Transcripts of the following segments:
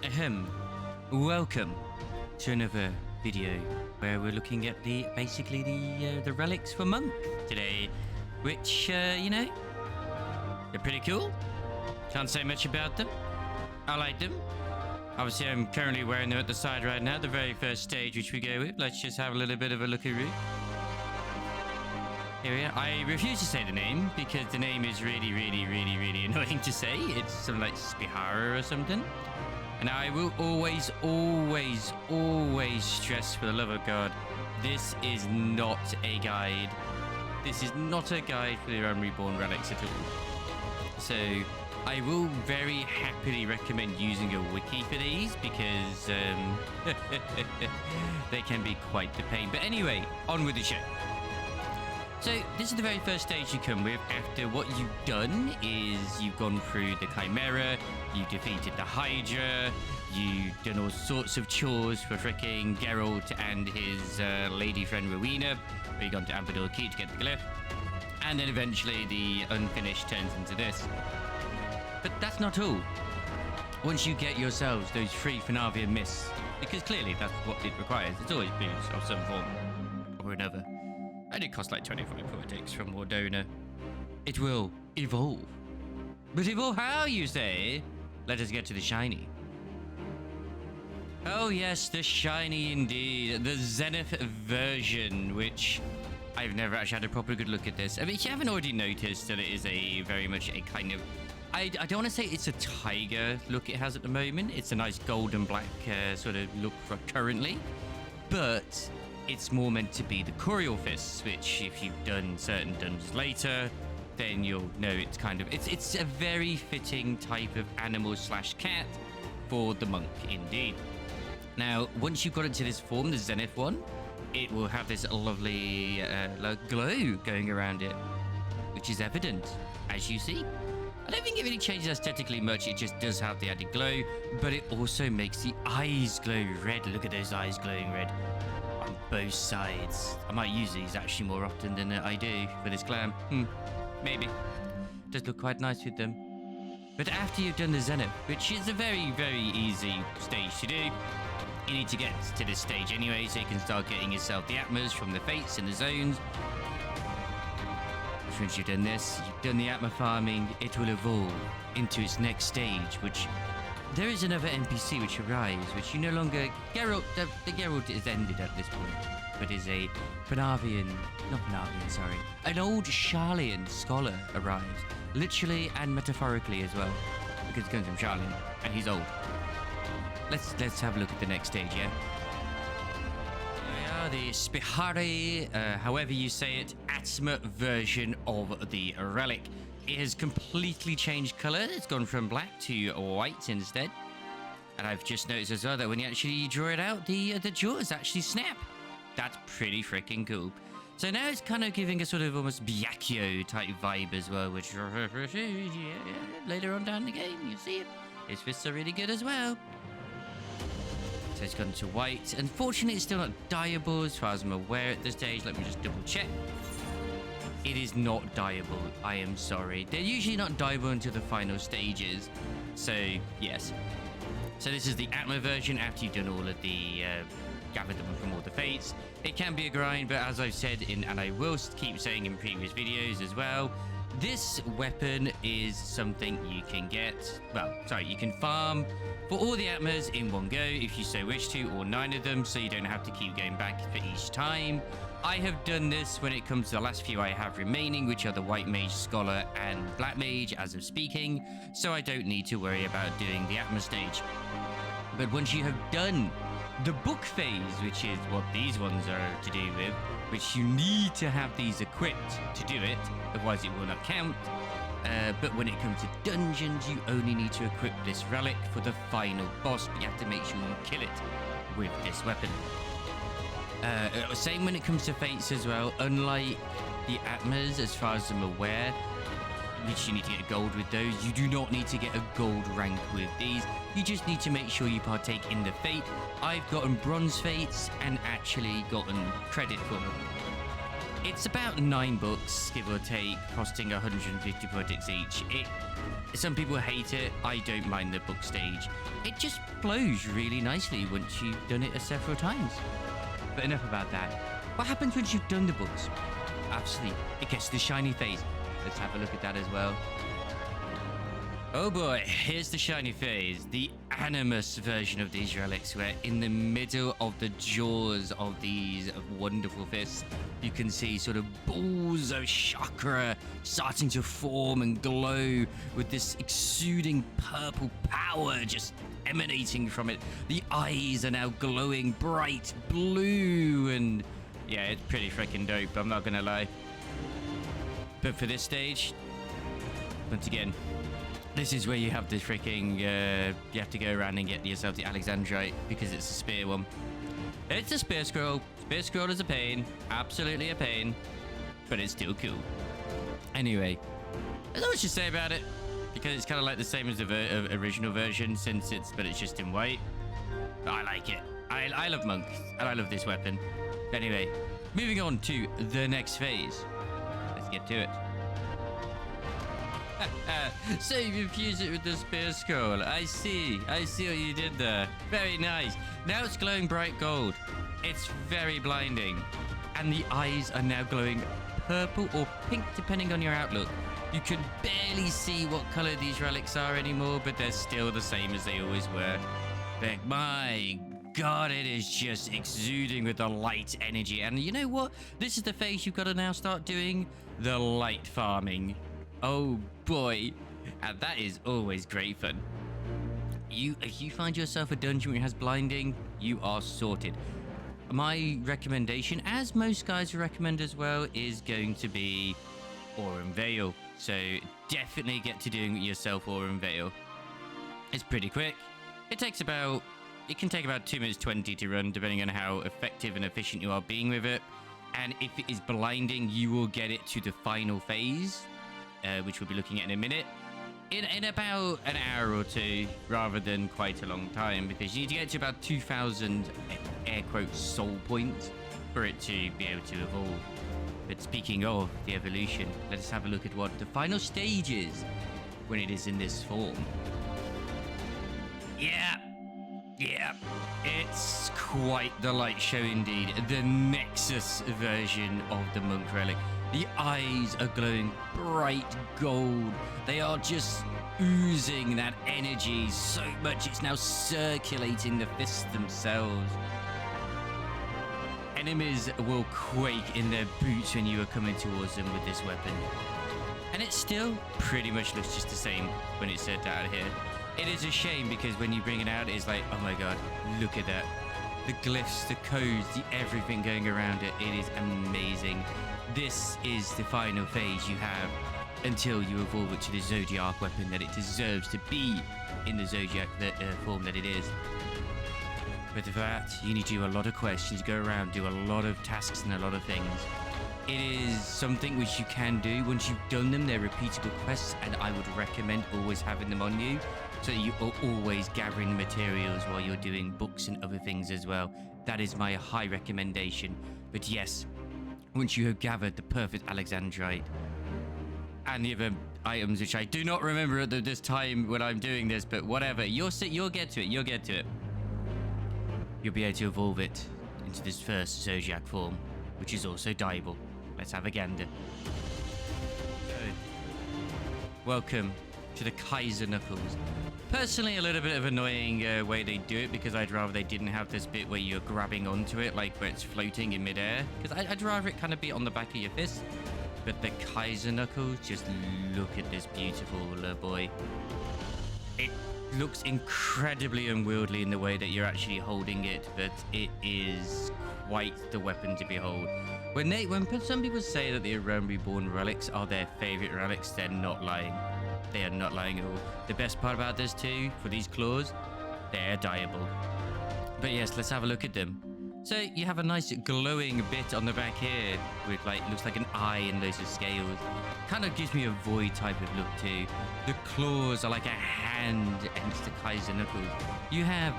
Ahem. Welcome to another video where we're looking at basically the relics for Monk today, which you know, they're pretty cool. Can't say much about them. I like them. Obviously, I'm currently wearing them at the side right now. The very first stage which we go with. Let's just have a little bit of a look-a-roo. Here we are. I refuse to say the name because the name is really annoying to say. It's something like Spihara or something. And I will always stress, for the love of God, this is not a guide. This is not a guide for the Unreborn relics at all. So I will very happily recommend using a wiki for these because they can be quite the pain. But anyway, on with the show. So this is the very first stage you come with after what you've done is you've gone through the Chimera, you defeated the Hydra, you've done all sorts of chores for fricking Geralt and his lady friend Rowena, where you've gone to Amperdor Key to get the glyph, and then eventually the unfinished turns into this. But that's not all. Once you get yourselves those 3 Fanavian myths, because clearly that's what it requires, it's always booze of some form or another. And it costs like 25 poetics from Wardona. It will evolve. But evolve how, you say? Let us get to the shiny. Oh yes, the shiny indeed. The Zenith version, which I've never actually had a proper good look at this. I mean, if you haven't already noticed that it is a very much a kind of... I don't want to say it's a tiger look it has at the moment. It's a nice golden black sort of look for currently. But it's more meant to be the Coriol Fists, which if you've done certain dungeons later, then you'll know it's kind of... It's a very fitting type of animal slash cat for the monk, indeed. Now, once you've got into this form, the Zenith one, it will have this lovely glow going around it, which is evident, as you see. I don't think it really changes aesthetically much, it just does have the added glow, but it also makes the eyes glow red. Look at those eyes glowing red on both sides. I might use these actually more often than I do for this glam. Maybe. Does look quite nice with them. But after you've done the Zenith, which is a very easy stage to do, you need to get to this stage anyway, so you can start getting yourself the Atmos from the Fates and the Zones. Once you've done this, you've done the Atmo farming, it will evolve into its next stage, which there is another NPC which arrives, which you no longer... Geralt, the Geralt is ended at this point, but is a an old Sharlayan scholar arrives, literally and metaphorically as well, because it comes from Sharlayan, and he's old. Let's have a look at the next stage, yeah? The Spihari, however you say it, Atmo version of the relic. It has completely changed colour. It's gone from black to white instead. And I've just noticed as well that when you actually draw it out, the jaws actually snap. That's pretty freaking cool. So now it's kind of giving a sort of almost Byakuyo type vibe as well, which later on down the game, you see it. His fists are really good as well. So it's gone to white. Unfortunately, it's still not dyeable as far as I'm aware at this stage. Let me just double check. It is not dyeable. I am sorry. They're usually not dyeable until the final stages. So, yes. So this is the Atmo version after you've done all of the... gathered them from all the Fates. It can be a grind, but as I've said and I will keep saying in previous videos as well, this weapon is something you can get... Well, sorry, you can farm... for all the Atmos in one go, if you so wish to, or 9 of them, so you don't have to keep going back for each time. I have done this when it comes to the last few I have remaining, which are the White Mage, Scholar, and Black Mage, as of speaking, so I don't need to worry about doing the Atmo stage. But once you have done the book phase, which is what these ones are to do with, which you need to have these equipped to do it, otherwise it will not count. But when it comes to dungeons, you only need to equip this relic for the final boss, but you have to make sure you kill it with this weapon. Same when it comes to Fates as well. Unlike the Atmos, as far as I'm aware, which you need to get gold with those, you do not need to get a gold rank with these. You just need to make sure you partake in the Fate. I've gotten Bronze Fates and actually gotten credit for them. It's about $9, give or take, costing 150 products each. Some people hate it. I don't mind the book stage. It just flows really nicely once you've done it several times. But enough about that. What happens once you've done the books? Absolutely, it gets to the shiny phase. Let's have a look at that as well. Oh boy, here's the shiny phase, the Animus version of these relics, where in the middle of the jaws of these wonderful fists, you can see sort of balls of chakra starting to form and glow with this exuding purple power just emanating from it. The eyes are now glowing bright blue, and yeah, it's pretty freaking dope, I'm not gonna lie. But for this stage, once again, this is where you have the freaking, you have to go around and get yourself the Alexandrite, because it's a spear one. It's a spear scroll. Spear scroll is a pain. Absolutely a pain. But it's still cool. Anyway, there's not much to say about it, because it's kind of like the same as the original version, but it's just in white. But I like it. I love monks, and I love this weapon. Anyway, moving on to the next phase. Let's get to it. So you've fused it with the spear scroll. I see what you did there. Very nice. Now it's glowing bright gold. It's very blinding. And the eyes are now glowing purple or pink, depending on your outlook. You can barely see what color these relics are anymore, but they're still the same as they always were. But my God, it is just exuding with the light energy. And you know what? This is the phase you've got to now start doing. The light farming. Oh boy, and that is always great fun. If you find yourself a dungeon which has blinding, you are sorted. My recommendation, as most guys recommend as well, is going to be Aurum Veil. So definitely get to doing it yourself, Aurum Veil. It's pretty quick. It can take about 2 minutes 20 to run, depending on how effective and efficient you are being with it. And if it is blinding, you will get it to the final phase, which we'll be looking at in a minute, in about an hour or two, rather than quite a long time, because you need to get to about 2,000 air quote soul points for it to be able to evolve. But speaking of the evolution, let's have a look at what the final stage is when it is in this form. Yeah, it's quite the light show indeed. The Nexus version of the Monk Relic. The eyes are glowing bright gold. They are just oozing that energy so much it's now circulating the fists themselves. Enemies will quake in their boots when you are coming towards them with this weapon. And it still pretty much looks just the same when it's set out here. It is a shame because when you bring it out, it's like, oh my God, look at that. The glyphs, the codes, the everything going around it. It is amazing. This is the final phase you have until you evolve it to the Zodiac weapon that it deserves to be in the Zodiac form that it is. But for that, you need to do a lot of questions, go around, do a lot of tasks and a lot of things. It is something which you can do. Once you've done them, they're repeatable quests, and I would recommend always having them on you so that you are always gathering materials while you're doing books and other things as well. That is my high recommendation. But yes, once you have gathered the perfect Alexandrite and the other items, which I do not remember at this time when I'm doing this, but whatever, you'll get to it. You'll be able to evolve it into this first Zodiac form, which is also dyeable. Let's have a gander. So, welcome to the Kaiser Knuckles. Personally, a little bit of annoying way they do it, because I'd rather they didn't have this bit where you're grabbing onto it, like where it's floating in midair. Because I'd rather it kind of be on the back of your fist. But the Kaiser Knuckles, just look at this beautiful boy. It looks incredibly unwieldy in the way that you're actually holding it, but it is quite the weapon to behold. When some people say that the Realm Reborn relics are their favorite relics, they're not lying. They are not lying at all. The best part about this too, for these claws, they're dyeable. But yes, let's have a look at them. So you have a nice glowing bit on the back here with looks like an eye and loads of scales. Kind of gives me a void type of look too. The claws are like a hand, hence the Kaiser Knuckles. You have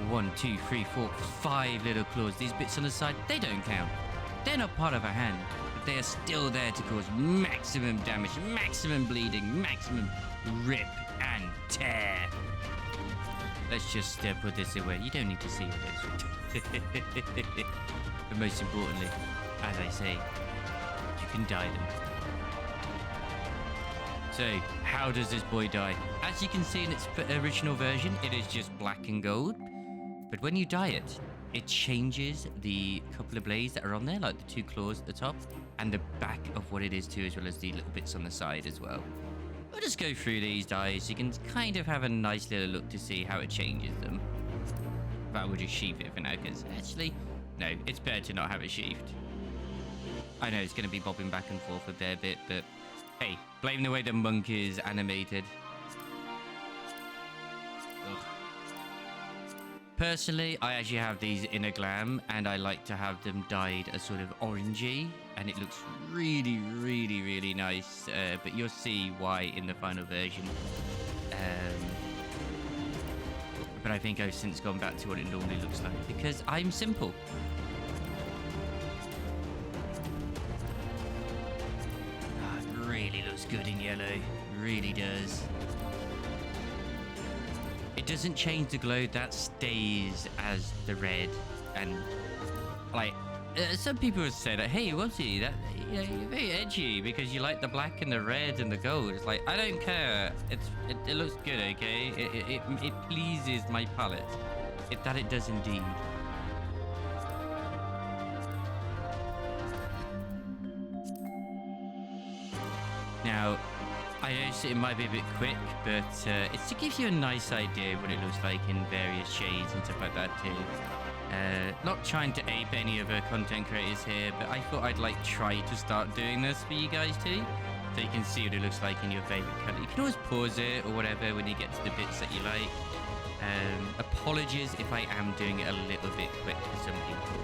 1, 2, 3, 4, 5 little claws. These bits on the side, they don't count. They're not part of a hand. they are still there to cause maximum damage, maximum bleeding, maximum rip and tear. Let's just put this away. You don't need to see all this. But most importantly, as I say, you can dye them. So, how does this boy die? As you can see in its original version, it is just black and gold. But when you dye it, it changes the couple of blades that are on there, like the 2 claws at the top, and the back of what it is too, as well as the little bits on the side as well. We'll just go through these dyes. You can kind of have a nice little look to see how it changes them. But we'll just sheath it for now, because actually, no, it's better to not have it sheathed. I know it's going to be bobbing back and forth a fair bit, but hey, blame the way the monk is animated. Ugh. Personally, I actually have these in a glam, and I like to have them dyed a sort of orangey, and it looks really, really, really nice. But you'll see why in the final version. But I think I've since gone back to what it normally looks like, because I'm simple. It really looks good in yellow. It really does. It doesn't change the glow, that stays as the red. And like some people would say that, hey, Wazzy, that you're very edgy because you like the black and the red and the gold. It's like, I don't care. It looks good, okay? It pleases my palate. It does indeed. Now, I know it might be a bit quick, but it's to give you a nice idea of what it looks like in various shades and stuff like that too. Not trying to ape any other content creators here, but I thought I'd like try to start doing this for you guys too, so you can see what it looks like in your favorite color. You can always pause it or whatever when you get to the bits that you like. Apologies if I am doing it a little bit quick for some people.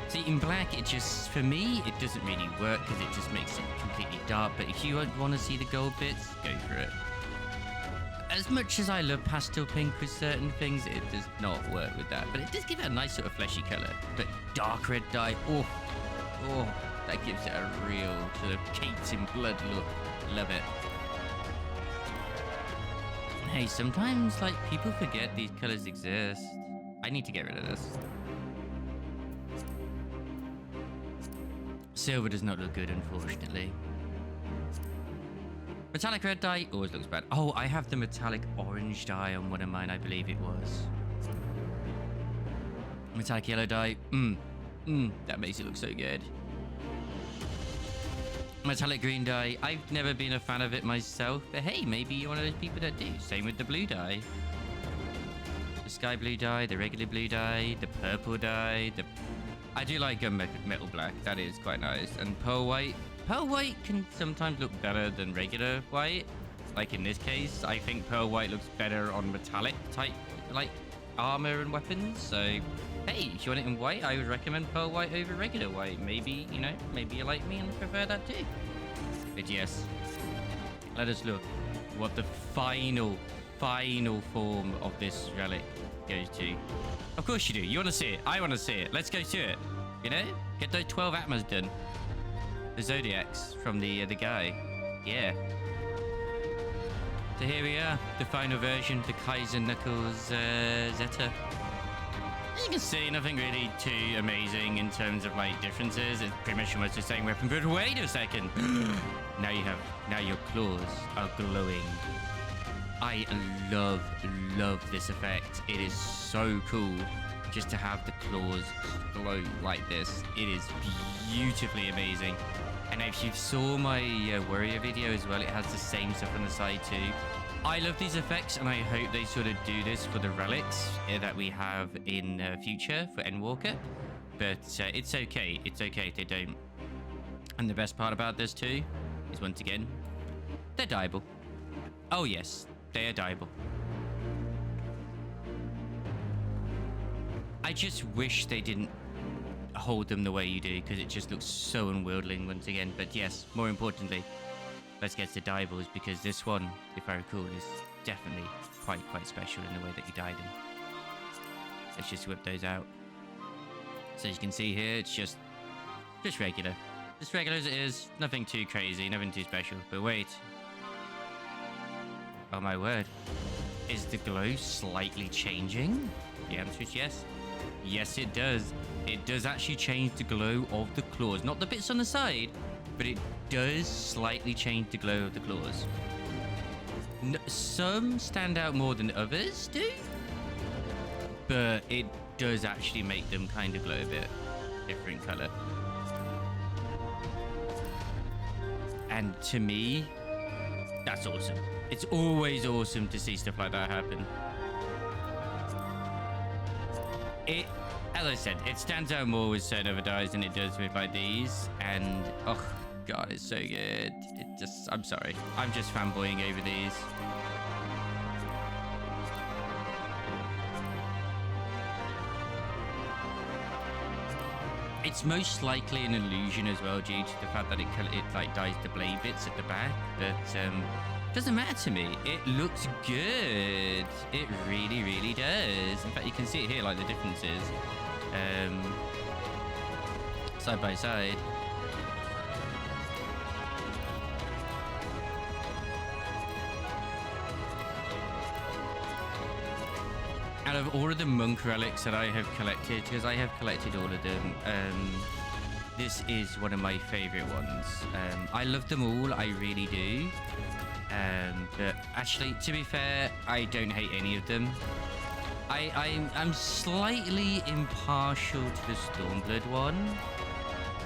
See, in black, it just, for me, it doesn't really work because it just makes it completely dark. But if you want to see the gold bits, go for it. As much as I love pastel pink with certain things, it does not work with that. But it does give it a nice sort of fleshy color. But dark red dye, oh, that gives it a real sort of caked in blood look. Love it. Hey, sometimes, like, people forget these colors exist. I need to get rid of this. Silver does not look good, unfortunately. Metallic red dye always looks bad. Oh, I have the metallic orange dye on one of mine, I believe it was. Metallic yellow dye. That makes it look so good. Metallic green dye. I've never been a fan of it myself, but hey, maybe you're one of those people that do. Same with the blue dye. The sky blue dye, the regular blue dye, the purple dye, I do like metal black. That is quite nice. And pearl white. Pearl white can sometimes look better than regular white. Like in this case, I think pearl white looks better on metallic type, like armor and weapons. So, hey, if you want it in white, I would recommend pearl white over regular white. Maybe, you know, maybe you like me and prefer that too. But yes, let us look what the final form of this relic goes to. Of course you do. You want to see it. I want to see it. Let's go to it. You know? Get those 12 Atmos done. The Zodiacs from the guy. Yeah. So here we are. The final version. The Kaiser Knuckles Zeta. As you can see, nothing really too amazing in terms of like differences. It's pretty much almost the same weapon. But wait a second. Now your claws are glowing. I love this effect. It is so cool just to have the claws glow like this. It is beautifully amazing. And if you saw my warrior video as well, it has the same stuff on the side too. I love these effects, and I hope they sort of do this for the relics that we have in future for Endwalker. But it's okay. It's okay if they don't. And the best part about this too is, once again, they're dyeable. Oh yes. They are dyeable. I just wish they didn't hold them the way you do, because it just looks so unwieldy once again. But yes, more importantly, let's get to dyeables, because this one, if I recall, is definitely quite special in the way that you dye them. Let's just whip those out. So as you can see here, it's just regular. Just regular as it is. Nothing too crazy, nothing too special. But wait. Oh my word. Is the glow slightly changing? The answer is yes. Yes, it does. It does actually change the glow of the claws. Not the bits on the side, but it does slightly change the glow of the claws. Some stand out more than others do, but it does actually make them kind of glow a bit different color. And to me, that's awesome. It's always awesome to see stuff like that happen. As I said, it stands out more with certain other dyes than it does with like these. And oh god, it's so good. I'm sorry. I'm just fanboying over these. It's most likely an illusion as well, due to the fact that it like dyes the blade bits at the back, but doesn't matter to me. It looks good. It really does. In fact, you can see it here, like the differences, side by side. Out of all of the monk relics that I have collected, because I have collected all of them, this is one of my favorite ones. I love them all, I really do. But actually, to be fair, I don't hate any of them. I'm slightly impartial to the Stormblood one,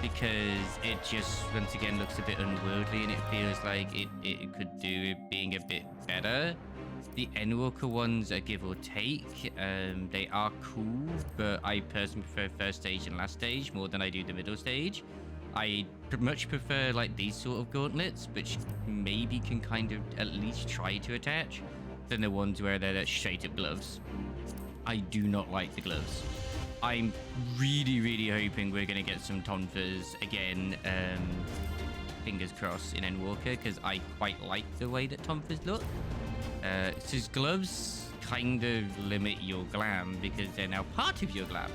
because it just, once again, looks a bit unwieldy, and it feels like it could do with being a bit better. The Endwalker ones are give or take. They are cool, but I personally prefer first stage and last stage more than I do the middle stage. I much prefer like these sort of gauntlets, which maybe can kind of at least try to attach, than the ones where they're straight up gloves. I do not like the gloves. I'm really hoping we're going to get some tonfas again. Fingers crossed in Endwalker, because I quite like the way that tonfas look. So gloves kind of limit your glam, because they're now part of your glam.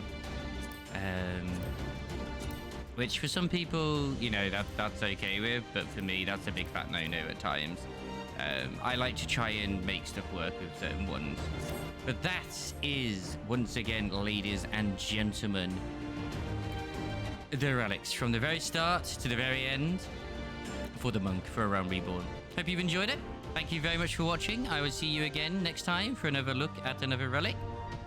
Which for some people, you know, that's okay with, but for me, that's a big fat no-no at times. I like to try and make stuff work with certain ones. But that is, once again, ladies and gentlemen, the relics from the very start to the very end for the monk for A Realm Reborn. Hope you've enjoyed it. Thank you very much for watching. I will see you again next time for another look at another relic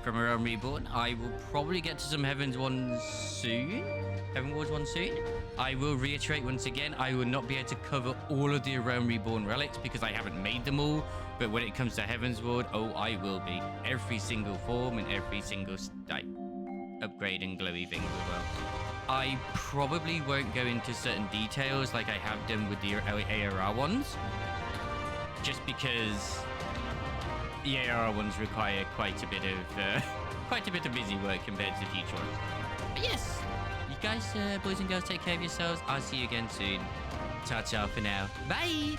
from A Realm Reborn. I will probably get to some Heaven's ones soon. Heaven Wars one soon. I will reiterate once again, I will not be able to cover all of the A Realm Reborn relics because I haven't made them all. But when it comes to Heaven's Ward, oh, I will be. Every single form and every single upgrade and glowy things as well. I probably won't go into certain details like I have done with the ARR ones, just because the ARR ones require quite a bit of busy work compared to future ones. But yes, you guys, boys and girls, take care of yourselves. I'll see you again soon. Ta-ta for now. Bye!